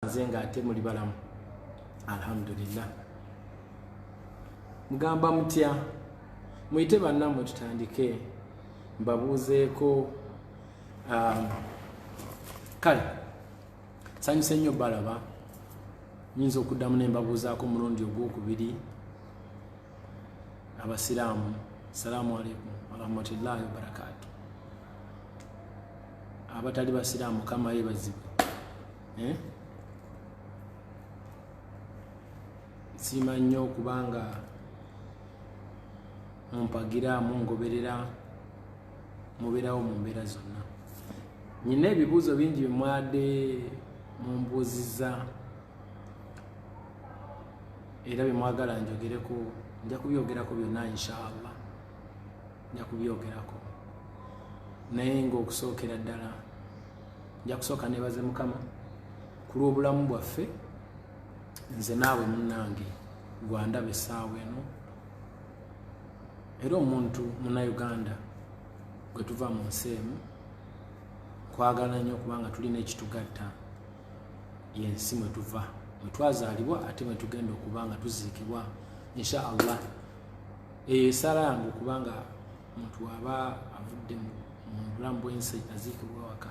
Nzenga ate muli balamu alhamdulillah. Mugamba mutya muyite bannamwe tutandike mbabuuzeeko kale sanyuse nnyo balaba nyinza okuddamu ne mbabuuzaako mulundi ogwokubiri. Abasiraamu salaamu alaikum warahmatullahi wabarakatuh. Abatali basiraamu kama yebazibwe sima nnyo kubanga mumpagira mungoberera mubeerawo mu mbeera zonna. Nyina ebibuuzo bingi bimwadde mumbuuzizza era bimwagala njogereko. Nja kubyogerako byonna inshallah, nja kubyogerako naye ng'okusookera ddala nja kusooka nebaze Mukama ku lw'obulamu bwaffe nze naawe munnange gwandaba essaawa eno era omuntu munnauganda gwe tuva mu nsi emu kwagala nnyo kubanga tulina ekitugatta yensi mwe tuva, mwe twazaalibwa ate mwe tugenda okuba nga tuziikibwa insha Allah. Esala yange okubanga omuntu aba avudde mu bulamu bw'ensi aziikibwa waka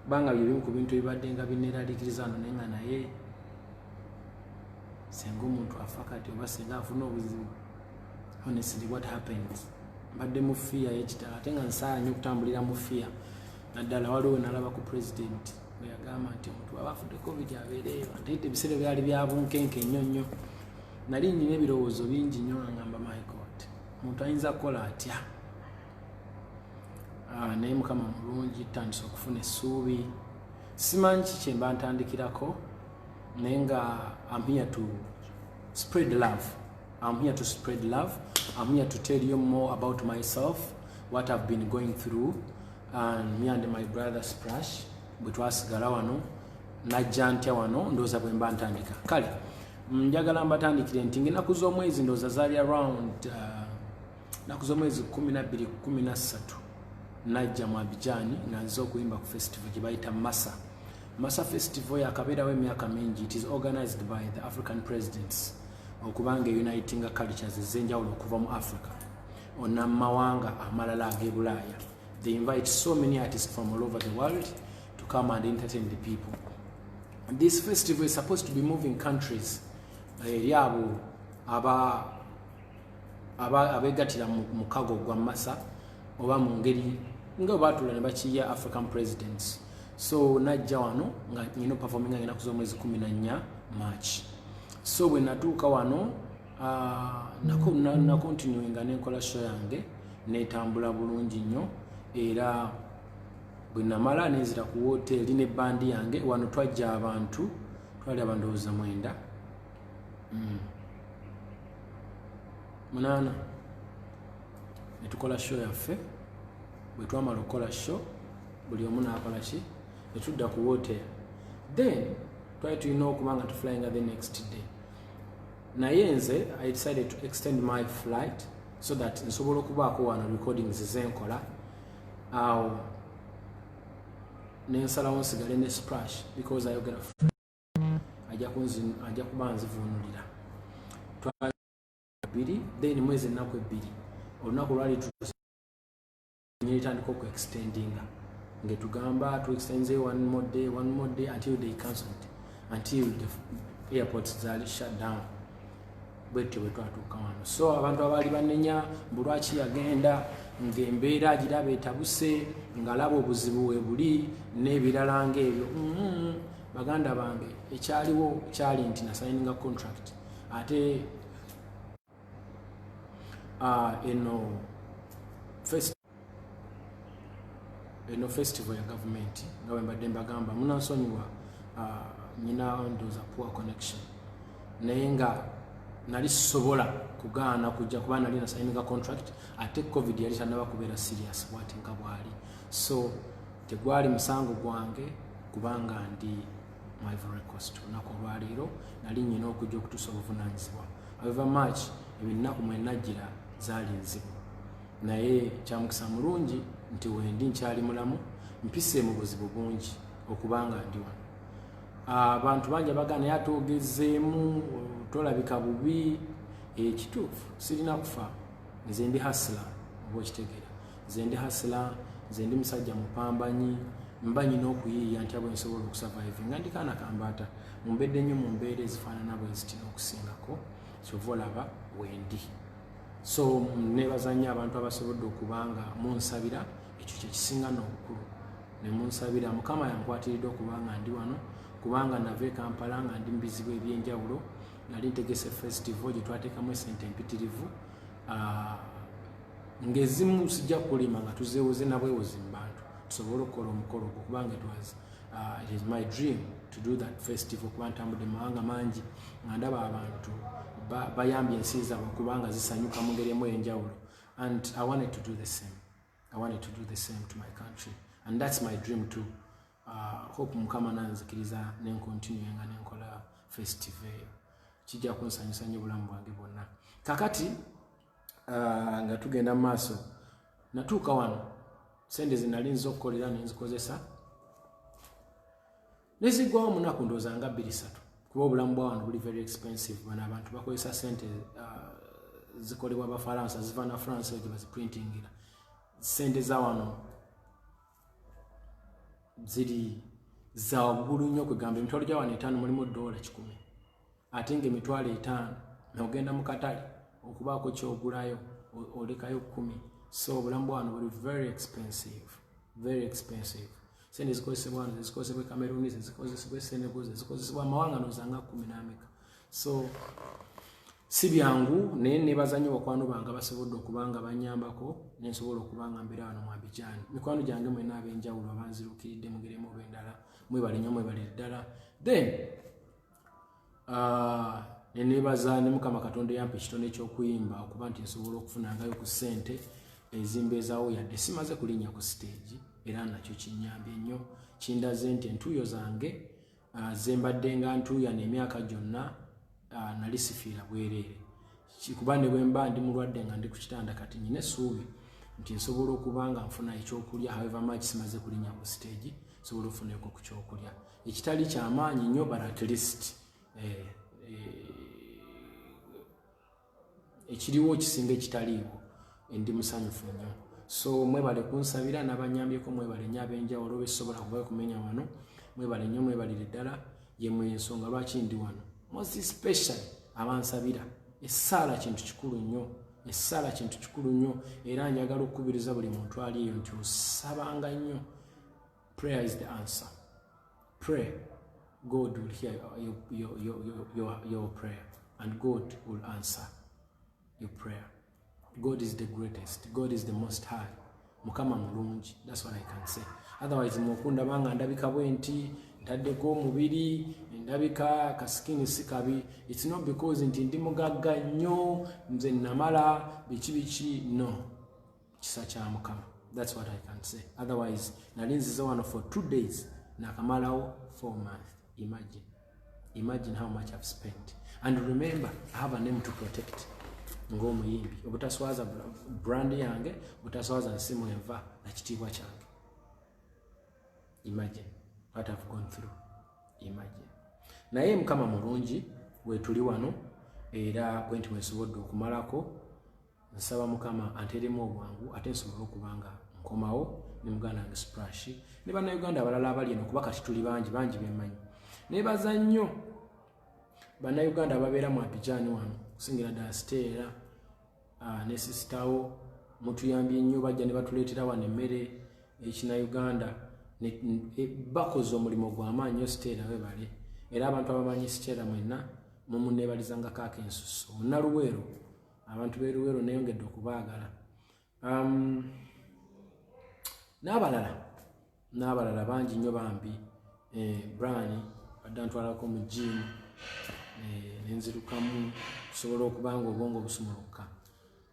kubanga byebimu ku bintu ebibadde nga bineeraliikiriza wano naye nga naye senga omuntu afa kati oba senga afuna obuzibu, honestly what happens mbadde mu fiya y'ekitala ate nga nsaanye okutambulira mu fiya. Naddala waliwo nalaba ku president bwe yagamba nti omuntu aba afudde covid abeereyo ate ebiseera byali bya bunkenke nnyo nnyo. Nali nnyina ebirowoozo bingi nnyo nga ngamba my god omuntu ayinza kukola atya? Naye Mukama mulungi tutandise okufuna essuubi. Simanyi ki kye mba ntandikirako naye nga I'm here to spread love. I'm here to spread love. I'm here to tell you more about myself, what I've been going through, and me and my brother Splash bwe twasigala wano najja ntya wano ndowooza bwe mba ntandika. Kale njagala mbatandikire nti ng'ennaku z'omwezi ndowooza zaali around ennaku z'omwezi 12-13 najja mu Abidjan nga nze okuyimba ku festival gye bayita Massa Festival yakabeerawo emyaka mingi. It is organized by the African presidents okubanga uniting cultures ez'enjawulo okuva mu Africa onna mawanga amalala ag'e Bulaaya. They invite so many artists from all over the world to come and entertain the people. This festival is supposed to be moving countries yabo abegatira mu kago gwa Massa oba mu ngeri nga batula ne bakiya African presidents. So najja wano nga nyino performing nga ennaku z'omwezi 14 March. So bwe natuuka wano na continue nga nenkola show yange netambula bulungi nnyo era bwe namala nenzira ku hotel ne bandi yange wano twajja abantu twali abandowooza 9 munana netukola show yaffe. Bwe twamala okukola show buli omu n'akola ki netudda ku hotel then twali tulina okuba nga tuflyinga the next day. Naye nze I decided to extend my flight so that nsobola okubaako wano recordings zenkola awo nensalawo nsigale ne Splash because ayogera ajja kuba nzivuunulira. Twali 2 then mwezi ennaku 2 olunaku lwali nitandika okuextendinga ngetugamba to extend one more day until they cancelled, until the airports zali shut down. Bwetyo bwe twatuuka wano. So abantu abaali banenya bulwaki yagenda ng'embeera agiraba etabuse ng'alaba obuzibu we buli n'ebirala ng'ebyo baganda bange ekyaliwo kyali nti nasayininga contract ate eno festival ya government nga bwe mbadde mbagamba munansonyiwa nyina ndowooza poor connection naye nga nali sobola kugaana kujja kuba nali nasayininga contract ate covid yali tannaba kubeera serious bwati nga bwali. So tegwali musango gwange kubanga ndi mu Ivory Coast olunaku olwaleero nali nyina okujja okutuusa obuvunaanyizibwa. However much ebinnaku mwe najjira zaali nzibu naye kyamukisa mulungi nti wendi nkyali mulamu mpise mu buzibu bungi okubanga ndi wano. abantu bangi abagana yatogezeemu tolabika bubi ekituufu sirina kufa nze ndi hasla oba okitegeera nze ndi hasla nze ndi musajja mupambanyi mba nyina okuyiiya ntya bwe nsobola okusurvive nga ndi kaana kambaata mumbedde nnyo mu mbeera ezifaanana bwe zitina okusingako kyova olaba wendi so nebaza nnyo abantu abasobodde okubanga munsabira ekyo kyekisinga n'obukulu ne munsabira mukama yankwatiridde okubanga ndi wano kubanga nava e Kampala nga ndi mu bizibu ebyenjawulo nali ntegese festival gye twateekamu esente empitirivu ng'ezimu sijja kulima nga tuzeewoze nabwewozi mu bantu tusobole okukola omukolo ogwo kubanga it is my dream to do that festival kuba ntambudde mu mawanga mangi nga ndaba abantu bayambye ensi zaabwe kubanga zisanyuka mu ngeri emu ey'enjawulo and I wanted to do the same. I wanted to do the same to my country and that's my dream too. Hope mukama nanzikiriza nenkontinue nga nenkola festival eyo kijja kunsanyusa nnyo obulamu bwange bwonna. Kakati nga tugenda mu maaso natuuka wano sente zinali nza okukolera nenzikozesa nezigwawo munaku ndowooza nga 2-3 kuba obulamu bwa wano buli very expensive. Bano abantu bakozesa sente zikolebwa Abafalansa ziva na France gye baziprintingira. Sente za wano ziri za waggulu nnyo kwegamba emitwalo gya wano 5 mulimu $10 ate ng'emitwalo 5 n'ogenda mu katale okubaako kyogulayo olekayo 10. So obulamu bwa wano buli very expensive, very expensive. Sente zikozesebwa wano zikozesebwa Cameroon, zikozesebwa Senegal, zikozesebwa amawanga nozanga 10 n'ameka. So si byangu naye nebaza nnyo bakwano bange basobodde okubanga banyambako nensobola okubanga mbeera wano mu Abidjan. Mikwano gyange mwena ab'enjawulo abanzirukiridde mugeremu obw'endala mwebale nnyo mwebalire ddala. Then nenebaza ne Mukama Katonda yampa ekitone eky'okuyimba okuba nti nsobola okufunangayo ku ssente ezimbeezaawo yadde simaze kulinnya ku stage era nakyo kinnyambye nnyo kindaze nti entuuyo zange zembadde nga ntuuya n'emyaka gyonna nali sifiira bwereere kuba ne bwe mba ndi mulwadde nga ndi ku kitanda kati nyina essuubi nti nsobola okuba nga nfuna ekyokulya however much simaze kulinnya ku stage nsobola okufunako ku kyokulya ekitali kyamaanyi nnyo but at least ekiriwo kisinga ekitaliiwo ndi musanyufu nnyo. So mwebale kunsabira n'abanyambyeko mwebale nnyo ab'enjawulo besobola kubayo kumenya wano mwebale nnyo mwebalire ddala yemwe ensonga lwaki ndi wano most especially abansabira essaala kintu kikulu nnyo essaala kintu kikulu nnyo era njagala okukubiriza buli muntu ali eyo nti osabanga nnyo. Prayer is the answer. Pray, God will hear your prayer and God will answer your prayer. God is the greatest. God is the most high. Mukama mulungi. That's what I can say. Otherwise mukunda banga ndabika bwenti ndaddeko omubiri ndabika kasikini sikabi. It's not because nti ndi mugagga nnyo nze namala biki no. Kisa kya Mukama. That's what I can say. Otherwise nali nzize wano for 2 days nakamalawo 4 months. Imagine how much I've spent. And remember, I have a name to protect. Ng'omuyimbi obutaswaza brand yange obutaswaza nsimu enva na kitiibwa kyange. Imagine what I've gone through. Imagine. Naye Mukama mulungi wetuli wano era kwenti mwesobodde okumalako nsaba Mukama anteremu obwangu ate nsobola okubanga nkomawo ne muganda wange Splash ne bannayuganda abalala abali eno kuba kati tuli bangi bemanyi. Nebaza nnyo bannayuganda ababeera mu Abidjan wano kusingira ddala Stella ne sisitawo mutuyambye nnyo bajja ne batuleetera wano emmere ekinayuganda bakoze omulimu gw'amaanyi Stella webale era abantu abamanyi Stella mwenna mumuneebalizangako akensuso Naluweero abantu b'Eruweero neyongedde okubaagala n'abalala bangi nnyo bambi Brian badde ntwalako mu gym nenzirukamu kusobola okubanga obwongo busumuluka.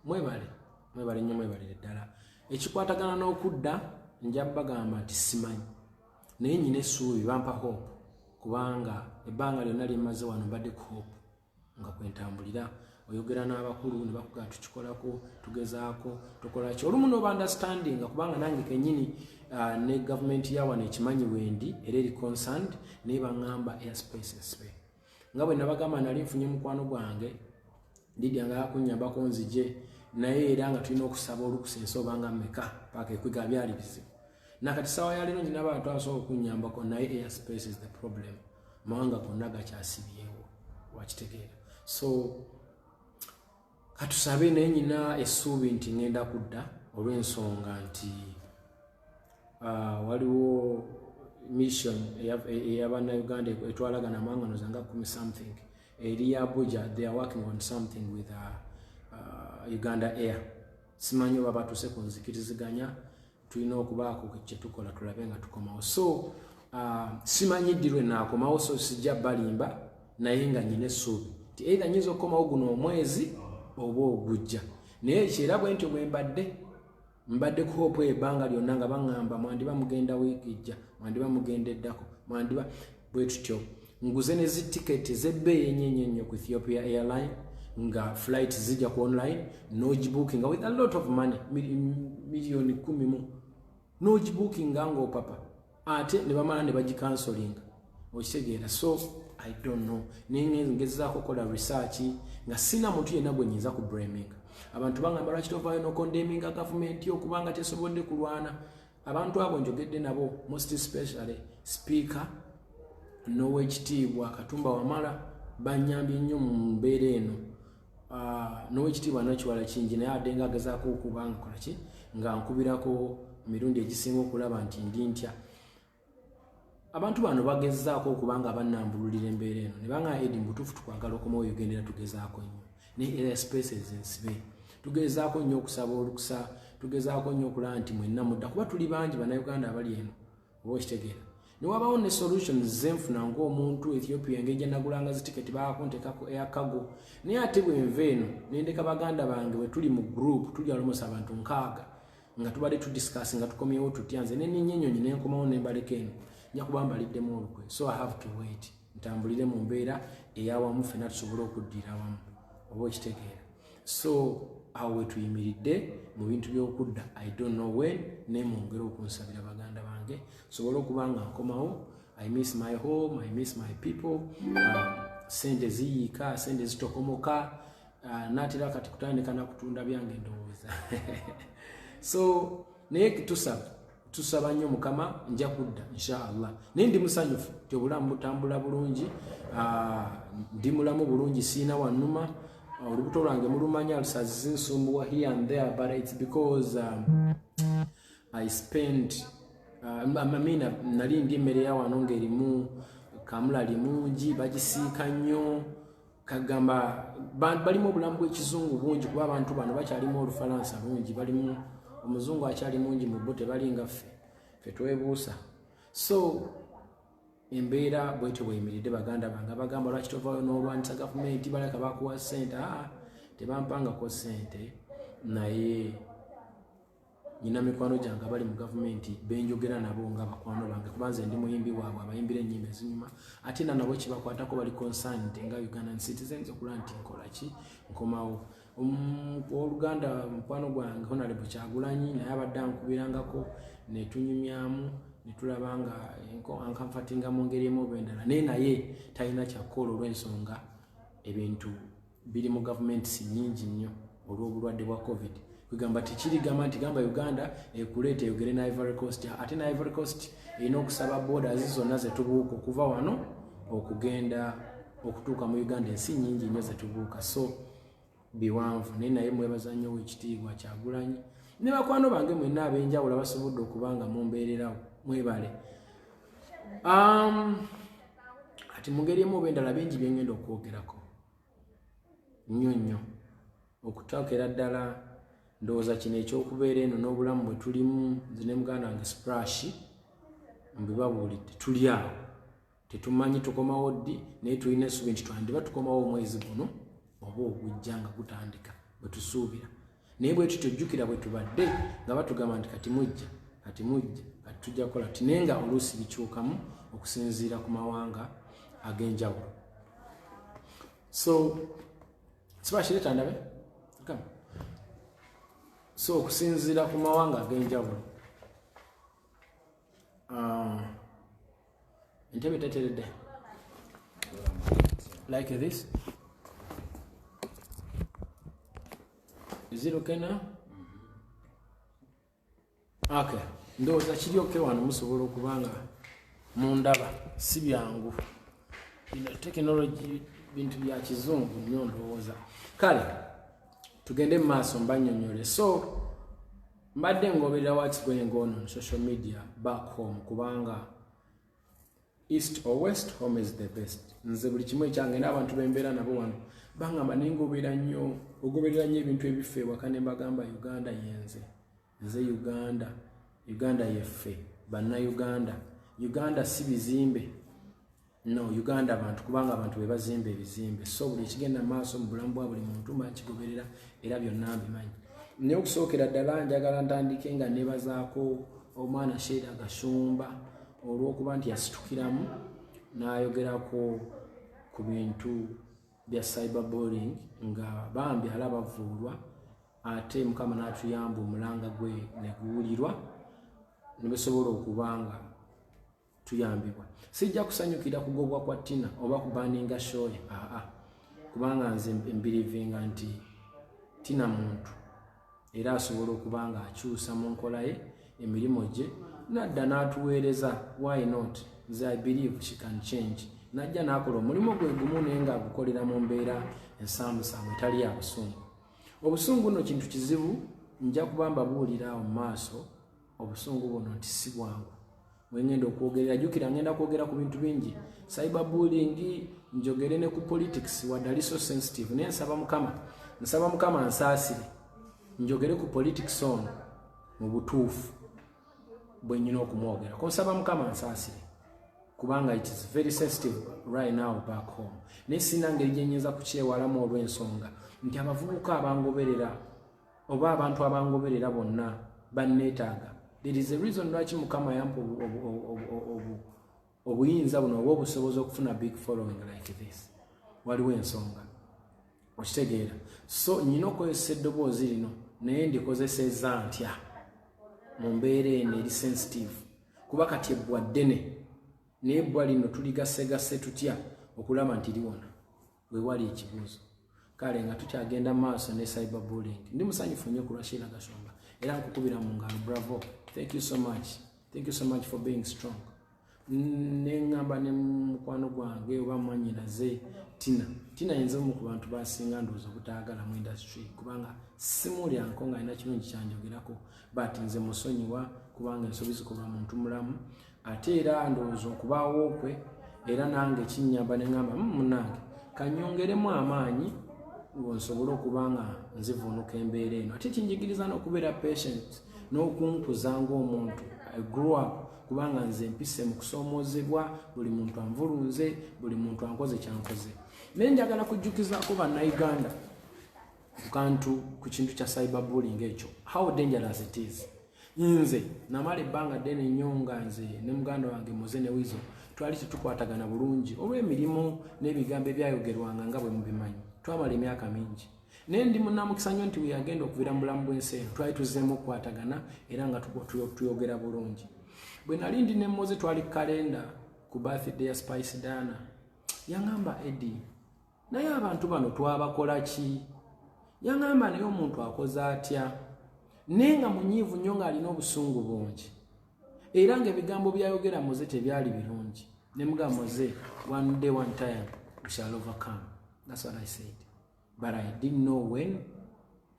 Mwebale nnyo mwebalire ddala. Ekikwatagana n'okudda nja bagamba nti simanyi naye nyina essuubi bampa hope kubanga ebbanga lyonna lye mmaze wano mbadde ku hope nga kwentambulira oyogera n'abakulu ne bakugamba tukikolako tugezaako tukola ki olumu n'oba understanding kubanga nange kenyini ne gavumenti ya wano ekimanyi wendi era eri concerned naye baŋŋamba airspace esibe nga bwe nabagamba nali nfunye mukwano gwange Lydia nga yakunnyambako nzije naye era nga tulina okusaba olukusensa obanga mmeka paaka ekwiga byali bizibu nakati sawa ya leero nyina abantu abasobola okunnyambako naye airspace is the problem mawanga gonna gakyasibyewo wakitegeera so katusabe naye nyina essuubi nti ngenda kudda olw'ensonga nti waliwo mission ey'abannayuganda etwalagana amawanga zanga 10 something eri Abuja. They are working on something with Uganda Air. Simanyi oba batuuse ku nzikiriziganya tulina okubaako kye tukola tulabe nga tukomawo so simanyi ddirwe naakomawo so sijja balimba naye nga nyina essuubi ti either nyinza okukomawo guno omwezi oba ogujja naye ekyera bwe ntyo bwe mbadde ku hope ebbanga lyonna nga baŋŋamba mwandiba mugenda wiiki ejja mwandiba mugenda eddako mwandiba bwe tutyo nguze ne zitiketi z'ebbeeyi ennyo nnyo ku Ethiopia Airline nga flight zijja ku online nogibookinga with a lot of money milioni 10 nogibookinga ng'opapa ate ne bamala ne bagikansolinga okitegeera so I don't know naye ngezaako okukola research nga sina muntu yenna gwe nyinza ku blaming abantu bangamba lwaki tovaayo n'okondemminga gavumenti okubanga tesobodde kulwana abantu abo njogedde nabo most especially speaker n'owekitiibwa Katumba Wamala banyambye nnyo mu mbeera eno n'owekitiibwa Nakiwala Kingi naye adde nga agezaako okubanga kola ki nga nkubirako mirundi egisinga okulaba nti ndi ntya abantu bano bagezaako okubanga bannambululira embeera eno ne banga edi mutuufu tukwagala okomawo ogendera tugezaako nnyo ne airspaces ensibe tugezaako nnyo okusaba olukusa tugezaako nnyo okulaba nti mwenna mudda kuba tuli bangi bannayuganda abali eno oba okitegeera ne wabawo ne solutions zenfuna ng'omuntu Ethiopia ng'ejja nagulanga zitiketi baakunteekako air cargo naye ate bwe nva eno nendeka baganda bange bwe tuli mu group tuli almost abantu 6 nga tubadde tudiscuss nga tukomyewo tutya nze ne ninnyonyonyi ne nkomawo ne mbaleka eno nja kuba mbaliddemu olukwe so I have to wait ntambulire mu mbeera eyawamu ffenna tusobole okuddira awamu oba okitegeera so awo we tuyimiridde mu bintu by'okudda I don't know when naye mwongere okunsabira baganda bange sobole okuba nga nkomawo I miss my home I miss my people sente ziyiika sente zitokomoka naatera kati kutandika nakutunda byange ndowooza so naye tusaba nnyo Mukama nja kudda inshallah naye ndi musanyufu ti obulamu butambula bulungi ndi mulamu bulungi siina wannuma olubuto lwange mulumanya lusazizi nsumbuwa here and there but it's because I spent nali ndi emmere ya wano ng'erimu kamulali mungi bagisiika nnyo kagamba balimu obulamu bw'ekizungu bungi kuba abantu bano bakyalimu olufalansa lungi balimu omuzungu akyali mungi mu bo tebali nga ffe twebuusa so embeera bwetyo bweyimiridde baganda bange bagamba lwaki tovaayo n'olwanisa gavumenti baleka bakuwa ssente tebampangako ssente naye nyina mikwano gyange abali mu gavumenti benjogera nabo nga bakwano bange kuba nze ndi muyimbi waabwe abayimbira ennyimba ezinyuma ate nabo kibakwatako bali concerned nga Ugandan citizens okulaba nti nkola ki nkomawo oluganda mukwano gwange Honorable Kyagulanyi naye abadde ankubirangako netunyumyamu netulaba nga ankamfatinga mu ngeri emu oba endala naye talina kyakola olw'ensonga ebintu biri mu gavumenti si nnyingi nnyo olw'obulwadde bwa covid kwegamba tekirigamba nti gamba Uganda ekuleeta eyogere na Ivory Coast ate na Ivory Coast erina okusaba borders zonna zetubuuka okuva wano okugenda okutuuka mu Uganda ensi nnyingi nnyo zetubuuka so biwanvu naye mwebaza nnyo w'ekitiibwa Kyagulanyi ne bakwano bange mwenna ab'enjawulo basobodde okubanga mumbeererawo mwebale ati mu ngeri emu oba endala bingi bye ngenda okwogerako nnyo okuteekera ddala ndowooza kino ekyokubeera eno n'obulamu bwe tulimu nze ne muganda wange Splash mbibabuulidde tuli awo tetumanyi tukomawo ddi naye tulina essuubi nti twandiba tukomawo omwezi guno oba ogujja nga gutandika bwe tusuubira naye bwe tutojjukira bwe tubadde nga batugamba nti kati mujja kati tujja kukola naye nga oluusi bikyukamu okusinziira ku mawanga ag'enjawulo so sibashireta ndabe kama so okusinzira ku mawanga ag'enjawulo entebe teteredde like this. Is it okay now? Okay. Ndowooza kiri okay wano musobola okubanga mundaba si byangu. Technology bintu bya kizungu nnyo ndowooza. Kale tugende mu maaso mbanyonyole. So mbadde ngoberera what's going on social media back home kubanga east or west, home is the best. Nze buli kimwe kyange n'abantu bembeera nabo wano bangamba ningoberera nnyo ogoberera nnyo ebintu ebife ewaka ne mbagamba Uganda yenze nze Uganda yeffe bannayuganda. Uganda si bizimbe, no, Uganda abantu kubanga abantu be bazimba ebizimbe. So buli kigenda maaso mu bulamu bwa buli muntu mbakigoberera era byonna mbimanyi. Naye okusookera ddala njagala ntandike nga nebazaako omwana Sheila Gashumba olw'okuba nti yasitukiramu n'ayogerako ku bintu bya cyberbullying nga bambi alaba bavuulwa ate Mukama n'atuyamba omulanga gwe ne guwulirwa ne bisobola okubanga tuyambibwa. Sijja kusanyukira kugobwa kwa Tina oba kubaninga show ye kubanga nze mbirivinga nti Tina muntu era asobola okubanga akyusa mu nkola ye emirimu gye nadda n'atuweereza. Why not? I believe she can change. Najja n'akola omulimu gwe gumu naye nga agukolera mu mbeera ensambusamu etali ya busungu. Obusungu nno kintu kizibu, nja kubamba buulira mu maaso obusungu buno nti si bwangu. Wengenda okwogerera jjukira ngenda kwogera ku bintu bingi. Cyberbullying njogere ne ku politics wadali so sensitive. Naye nsaba Mukama ansaasire njogere ku politics ono mu butuufu bwe nnina okumwogera. Ko nsaba Mukama ansaasire kubanga it is very sensitive right now back home. Naye sina ngeri gye nnyinza kukyewalamu olw'ensonga nti abavubuka abangoberera oba abantu abangoberera bonna banneetaaga. There is a reason lwaki Mukama yampa obuyinza buno oba obusobozi okufuna big following like this. Waliwo ensonga okitegeera. So nnina okukozesa eddoboozi lino naye ndikozesezza ntya mu mbeera eno eri sensitive kuba kati ebbwa ddene naye ebbwa lino tuligasegase tutya okulaba nti liwona we wali ekibuuzo. Kale nga tukyagenda maaso ne cyberbullying. Ndi musanyufu nnyo ku lwa Sheila Gashumba era nkukubira mu ngalo. Bravo, thank you so much for being strong. Nengamba ne mukwano gwange oba mwanyinaze Tina yenze mu ku bantu basinga ndowooza obutaagala mu industry kubanga simulyanko nga alina kirungi kyanjogerako but nze musonyiwa kubanga ensobi zikola muntu mulamu ate era ndowooza okubaawo okwe era nange kinnyamba ne ngamba munnange kanyongeremu amaanyi nsobole okubanga nzivuunuka embeera eno ate kinjigiriza n'okubeera patient n'okunkuza ng'omuntu. I grew up kubanga nze mpise mu kusoomoozebwa, buli muntu anvulunze, buli muntu ankoze kyankoze. Naye njagala kujjukizaako bannayuganda ku kintu kya cyberbullying ekyo, how dangerous it is. Nze namala ebbanga ddene nnyo nga nze ne muganda wange Muze ne Wizo twali tetukwatagana bulungi olw'emirimu n'ebigambo ebyayogerwanga nga bwe mubimanyi. Twamala emyaka mingi naye ndi munnamukisa nnyo nti weyagenda okuviira mu bulamu bw'ensi eno twali tuzzeemu okukwatagana era nga tuyogera bulungi. Bwe nali ndi ne Muze twali kalenda ku birthday ya Spice Diana yaŋŋamba Eddie naye abantu bano twabakola ki? Yaŋŋamba naye omuntu akoze atya? Naye nga munyiivu nnyo ng'alina obusungu bungi era ng'ebigambo byayogera Muze tebyali birungi. Ne mugamba Muze, one day one time we shall overcome. That's what I said. But I didn't know when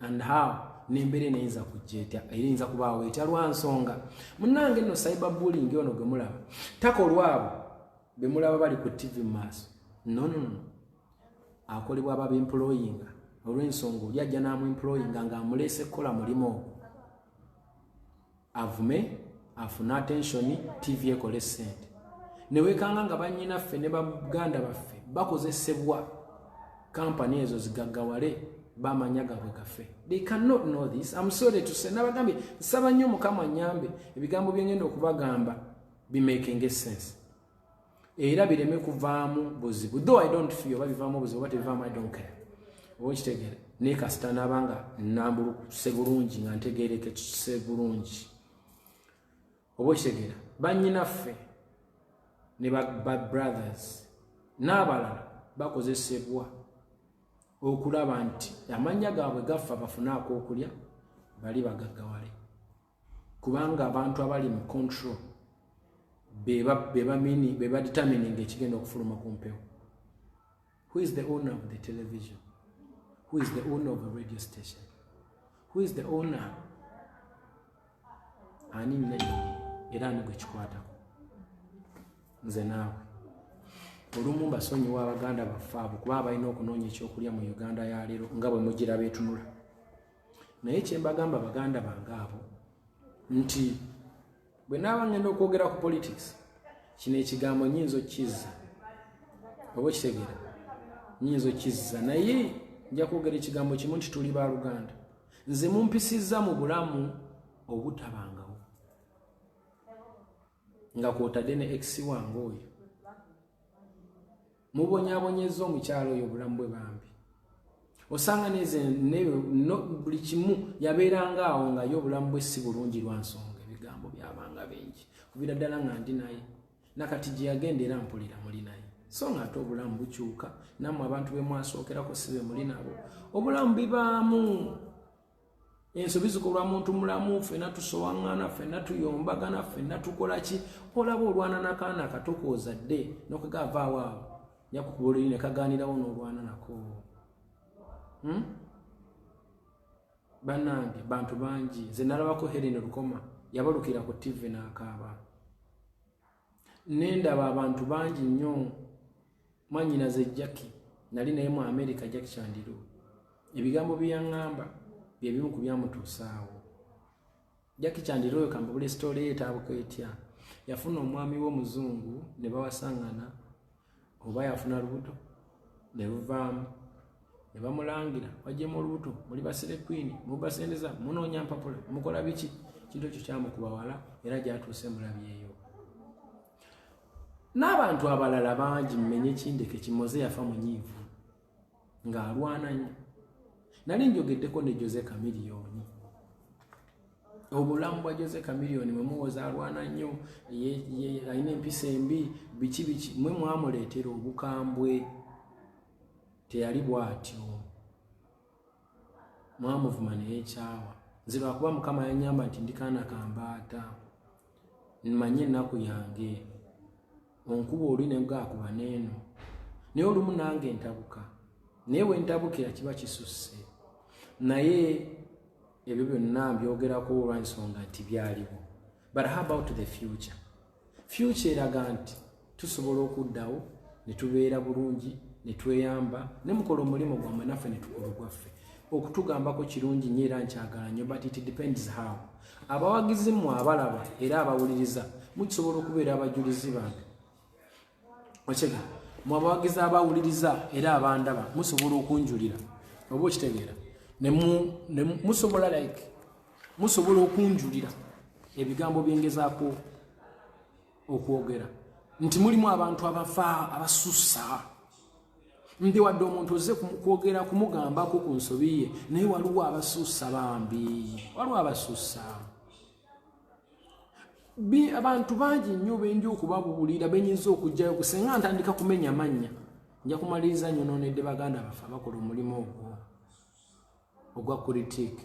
and how. Nembere neyinza kujja etya eyinza kubaawo etya lwa nsonga. Munnange nno cyberbullying ono gwe mulaba takolwabo be mulaba bali ku TV maaso. No. Akolebwa ababemployinga olw'ensonga oli ajja n'amuemployinga ng'amuleese kukola mulimu ogwo. Avume afuna attention TV ekole ssente. Ne weekanga nga bannyinaffe ne baganda baffe bakozesebwa kampani ezo zigaggawale bamanya gabwe gaffe. They cannot know this. I'm sorry to say. Nabagambye nsaba nnyo Mukama nnyambe ebigambo bye ngenda okubagamba be making sense. Era bireme kuvaamu buzibu. Though I don't feel oba bivaamu buzibu oba tebivaamu I don't care. okitegere ne kasita nabanga nambulukuse bulungi nga ntegerekese bulungi okitegere bannyinaffe ne ba brothers n'abalala bakozesebwa okulaba nti amannya gaabwe gaffa bafunaako okulya bali bagaggawale kubanga abantu abali mu control beba determining ekigenda okufuluma ku mpewo. Who is the owner of the television? Who is the owner of a radio station? Who is the owner? Ani nnene era ni gwe kikwatako nze naawe. Olumu basonyiwa abaganda baffe abo kuba balina okunoonya ekyokulya mu Uganda ya leero nga bwe mugira beetunula. Naye kye mbagamba baganda bange abo nti bwe naaba ngenda okwogera ku politics kino ekigambo nnyinza okizza oba okitegeera nnyinza okizza naye nja kwogera ekigambo kimu nti tuli ba Luganda. Nze mumpisizza mu bulamu obutabangawo nga kwotadde ne ex wange oyo mubonyabonyeza omukyalo oyo obulamu bwe bambi osanga buli kimu yabeeranga awo nga yo obulamu bwe si bulungi lwa nsonga ebigambo byabanga bingi kubira ddala nga ndi naye nakati gye yagenda era mpulira muli naye so nga ate obulamu bukyuka nammwe abantu be mwasookerako si be muli nabo obulamu bibaamu ensobi zikolwa muntu mulamu ffenna tusowaŋŋana ffenna tuyombagana ffenna tukola ki olaba olwana n'akaana akato koozadde n'okagavaawo awo nyakukubuliri ne kagaanirawo n'olwana nako. Bannange bantu bangi nze nalabako Helen Lukoma yabalukira ku TV n'akaaba nendaba abantu bangi nnyo mwannyinaze Jackie nali naye mu America Jackie Chandiru ebigambo bye yaŋŋamba bye bimu ku byamutuusaawo. Jackie Chandiru oyo kambabule story ye etaabuka etya yafuna omwami w'omuzungu ne bawasaŋŋana oba yafuna lubuto ne luvaamu ne bamulangira wajjemu olubuto muli basire queen mubasendeza munoonya mpapula mukola biki kintu ekyo kyamukuba wala era gyatuuse mulabyeyo. N'abantu abalala bangi mmenye kindeke kimoze yafa munyiivu ng'alwana nnyo. Nali njogeddeko ne Jose Chameleone obulamu bwa Jose Chameleone mwe muwoza alwana nnyo alina empisa embi biki mwe mwamuleetera obukambwe teyali bw'atyo mwamuvuma naye ekyawa nze lwakuba Mukama yanyamba nti ndikaana kambaata mmanye ennaku yange onkuba oli ne gaakuba n'eno naye olumu nange ntabuka naye bwe ntabukira kiba kisusse naye ebyo byonna mbyogerako olw'ensonga nti byaliwo. But how about the future eraga nti tusobola okuddawo ne tubeera bulungi ne tweyamba ne mukola omulimu gwammwe naffe ne tukola gwaffe okutugambako kirungi nnyo era nkyagala nnyo but it depends how. Abawagizi mmwe abalaba era abawuliriza mukisobola okubeera abajulizi bange okitegeera mu abawagizi abawuliriza era abandaba musobola okunjulira oba okitegeera ne musobola musobola okunjulira ebigambo byengezaako okwogera nti mulimu abantu abafa abasussa ndi wadde omuntu ozze kwogera kumugambako ku nsobi ye naye waliwo abasussa bambi waliwo abasussa abantu bangi nnyo benja okubabuulira benyinza okujjayo kusenga ntandika kumenya mannya nja kumaliriza nyonoonedde baganda baffe abakola omulimu ogwa critique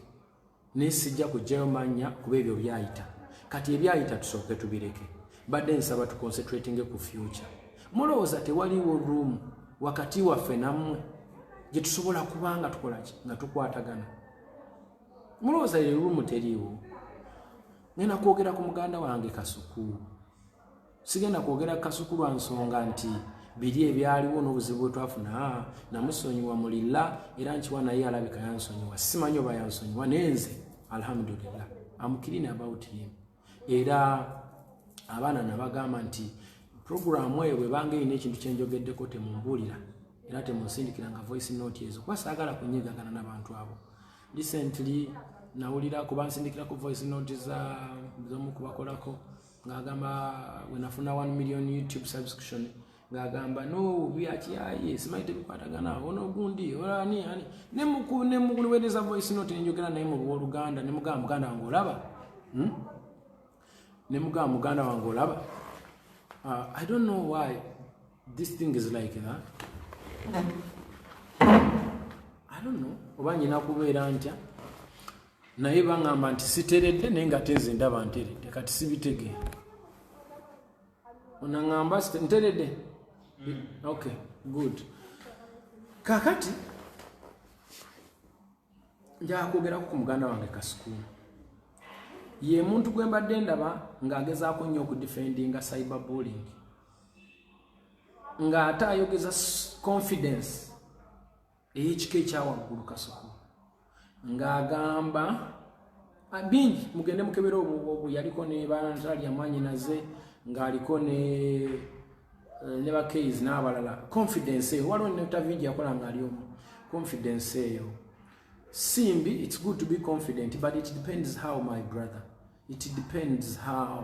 naye sijja kujjayo mannya kuba ebyo byayita kati ebyayita tusooke tubireke badde nsaba tuconcentrating ku future. Mulowooza tewaliwo room wakati waffe nammwe gye tusobola kubanga tukolaki nga tukwatagana? Mulowooza room teriiwo? Ngenda kwogera ku muganda wange Kasuku sigenda kwogera Kasuku lwa nsonga nti biri ebyaliwo n'obuzibu bwe twafuna namusonyiwa mulilla era nkiwa naye alabika yansonyiwa simanyi oba yansonyiwa nenze alhamdulillah I'm clean about him. Era abaana nabagamba nti programu eyo bwe banga erina ekintu kyenjogeddeko temumbuulira era temunsindikira nga voice note ezo kuba saagala kunyegagana n'abantu abo. Recently nawulira kuba nsindikira ku voice note z'omu kubakolako ng'agamba we nafuna 1 million YouTube subscription ngagamba no byakiyaye simaite bikwatagana ono gundi ani ne wedeza voice note njogera naye mu Luganda ne mugamba muganda wange olaba ne mugamba muganda wange olaba I don't know why this thing is like that. I don't know oba nyina kubeera ntya naye bangamba nti siteredde naye nga tenze ndaba nteredde kati sibitegeera onangamba nteredde. Okay, good. Kakati njakwogera ku muganda wange Kasuku ye muntu gwe mbadde ndaba ng'agezaako nnyo okudefendinga cyberbullying ng'ate ayogeza confidence ey'ekika ekyawaggulu Kasuku ng'agamba bingi mugende mukebera obwo yaliko ne Natalia Mwanyinaze ng'aliko ne ba case n'abalala confidence eyo waliwo ne video yakola ng'ali omu confidence eyo simbi. It's good to be confident but it depends how, my brother, it depends how.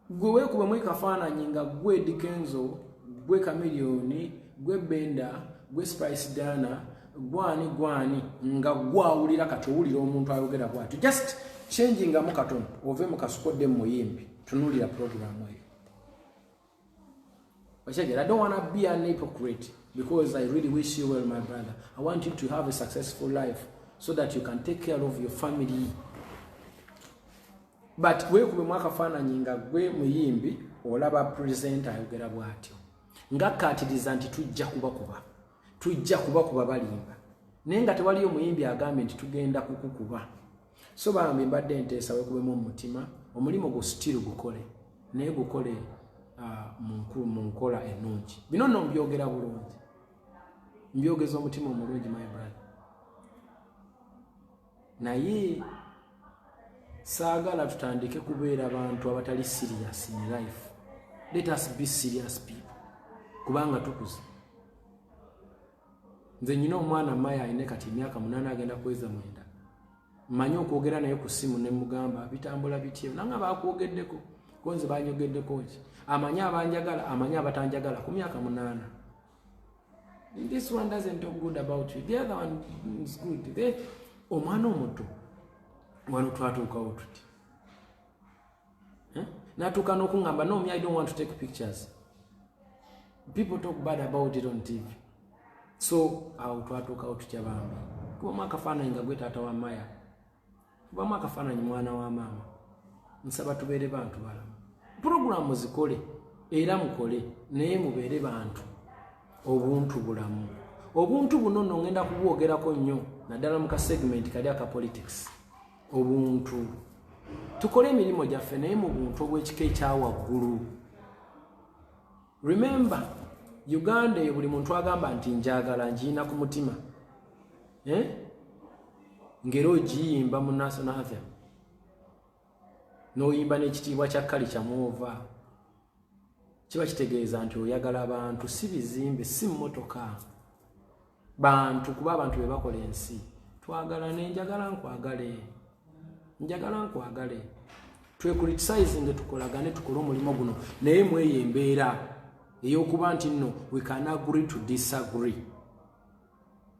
Gwe weekuba mwekafaananyi nga gwe Dikenzo, gwe Chameleone, gwe Benda, gwe Spice Dana, gwani nga gwawulira kati owulira omuntu ayogera bw'atyo, just changingamu katono ove mu Kasuku odde mu Muyimbi tunuulira programu eyo. I don't want to be an hypocrite because I really wish you well, my brother. I want you to have a successful life so that you can take care of your family. But we kube mwakafaananyi nga gwe Muyimbi olaba presenter ayogera bw'atyo ngakkaatiriza nti tujja kubakuba balimba naye nga tewaliyo Muyimbi agambye nti tugenda kukukuba. So bambi mbadde nteesa weekubemu omutima omulimu gwo still gukole naye gukole mu nkola ennungi. Bino nno mbyogera bulungi, mbyogeza omutima omulungi, my brother. Naye saagala tutandike kubeera abantu abatali serious in life. Let us be serious people kubanga tukuze. Nze nyina omwana Maya ayine kati emyaka 8 agenda kweza 9. Mmanyi okwogera naye ku simu ne mugamba bitambula bityo nanga bakwogeddeko konze banyogeddeko ki amanyi abanjagala amanyi abatanjagala ku myaka 8. This one doesn't talk good about you, the other one is good. Omwana omuto wano twatuukawo tuti natuuka n'okungamba no, me I don't want to take pictures. People talk bad about it on TV. So awo twatuukawo tutya bambi kubamu akafaananyi nga gwe taata wa Maya, kubamu akafaananyi mwana wa maama. Nsaba tubeere bantu balamu. Programu zikole era mukole naye mubeere bantu obuntu bulamu. Obuntu buno nno ngenda kubwogerako nnyo naddala mu ka segment kali aka politics. Obuntu tukole emirimu gyaffe naye mu buntu obw'ekika ekyawaggulu. Remember Uganda eyo buli muntu agamba nti njagala njiina ku mutima ngero ogiyimba mu national anthem n'oyimba n'ekitiibwa kya Kalicha Muova kiba kitegeeza nti oyagala abantu, si bizimbe, si mmotoka, bantu, kuba abantu be bakola ensi. Twagala ne njagala nkwagale twecriticizing tukolagane tukole omulimu guno naye mweye embeera ey'okuba nti nno we can agree to disagree.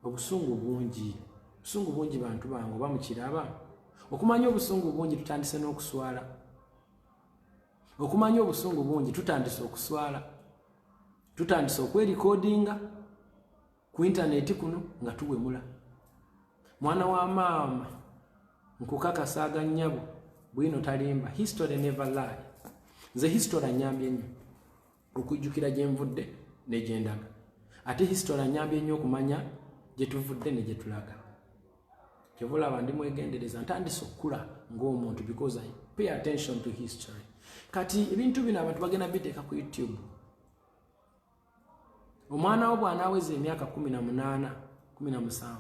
Obusungu bungi bantu bange oba mukiraba. Okumanya obusungu bungi tutandise n'okuswala. Okumanya obusungu bungi tutandise okuswala. Tutandise okwerecordinga ku internet kuno nga tuwemula. Mwana wa maama nkukakasaaga nnyabo bwino talimba. History never lie. Nze history anyambye nnyo okujjukira gye nvudde ne gye ndaga. Ate history anyambye nnyo okumanya gye tuvudde ne gye tulaga. Kyebulaba ndi mwegendereza ntandise okukula ng'omuntu because I pay attention to history. Kati ebintu bino abantu bagenda biteeka ku YouTube. Omwana wo bw'anaaweza emyaka 18, 17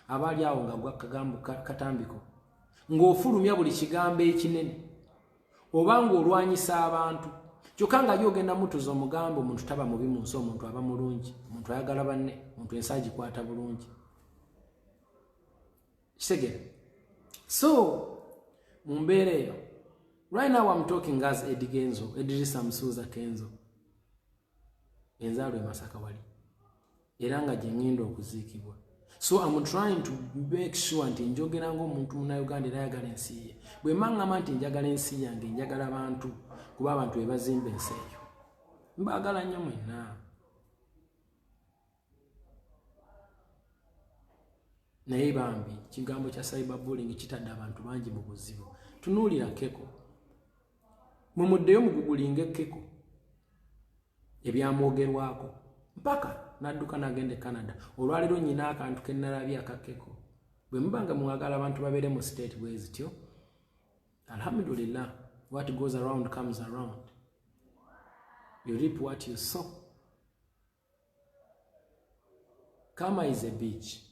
abaali awo nga gwakagambo katambiko ng'ofulumya buli kigambo ekinene oba ng'olwanyisa abantu kyokka nga gy'ogenda mutuza omugambo omuntu taba mubi mu nsi, omuntu aba mulungi, omuntu ayagala banne, omuntu ensi agikwata bulungi. Kisegere. So mu mbeera eyo right now I'm talking as Eddie Kenzo, Idrisa Msuza Kenzo. enzaalo e Masaka wali era nga gye ngenda okuziikibwa. So I'm trying to make sure nti njogera ng'omuntu Munnayuganda era ayagala ensi ye. Bwe mbaŋŋamba nti njagala ensi yange, njagala abantu, kuba abantu be bazimba ensi eyo. Mbaagala nnyo mwenna. Naye bambi kigambo kya cyberbullying kitadde abantu bangi mu buzibu. Tunuulira Keko. Mumuddeyo mugugulinga Keko ebyamwogerwako mpaka n'adduka n'agenda e Canada. Olwaleero nnyina akantu ke nnalabye aka Keko. Bwe mubanga mwagala abantu babeere mu state bwe zityo, alhamdulillah, what goes around comes around. You reap what you sow. Kama is a beach.